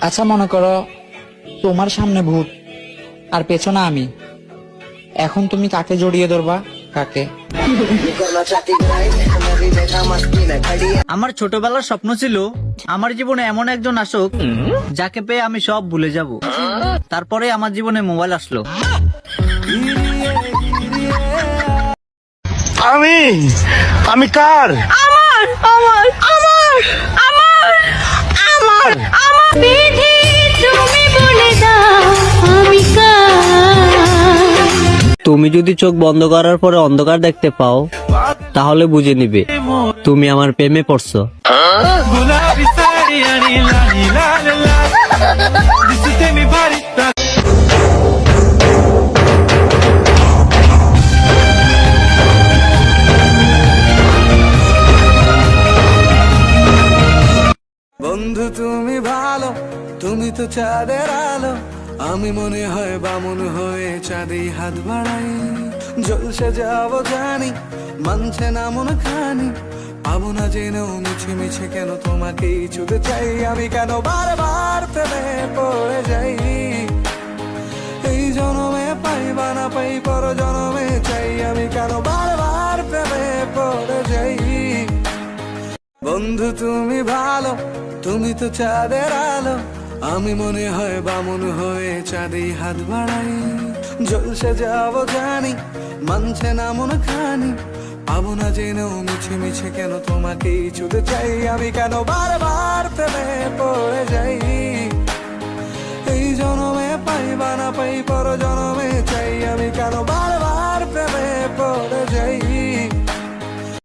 আচ্ছা মনে করো তোমার সামনে ভূত আর পেছনে আমি, এখন তুমি কাকে জড়িয়ে ধরবা? কাকে? আমার ছোটবেলার স্বপ্ন ছিল আমার জীবনে এমন একজন আসুক যাকে পেয়ে আমি সব ভুলে যাব। তারপরে আমার জীবনে মোবাইল আসলো। আমি আমি কার? আমার আমার আমার আমার আমার আমার বিধি তুমি বলে দাও আমি কার। তুমি যদি চোখ বন্ধ করার পরে অন্ধকার দেখতে পাও তাহলে বুঝে নিবে তুমি আমার প্রেমে পড়ছো। গুলাবি সারি আনি লালি লাল লাল দিসতে মি ভারি। বন্ধু তুমি ভালো, তুমি তো চাঁদের আলো, আমি মনে হয় বামুন হয়ে চাঁদে হাত বাড়াই। জলসে যাবো জানি, মানছে না মন খানি, পাবো না জেনেও মিছে মিছে কেন তোমাকেই ছুতে চাই। আমি কেন বারবার প্রেমে পড়ে যাই, এই জনমে পাই বা না পাই পর জনমে চাই। আমি কেন বারবার প্রেমে পড়ে যাই। বন্ধু তুমি ভালো, তুমি তো চাঁদের আলো, আমি মনে হয় বামুন হয়ে চাঁদে হাত বাড়াই। জলসে যাবো জানি, মানছে না মন খানি, পাবো না জেনেও মিছে মিছে কেন তোমাকেই ছুতে চাই। আমি কেন বারবার প্রেমে পড়ে যাই, এই জনমে পাই বা না পাই পর জনমে চাই। আমি কেন বারবার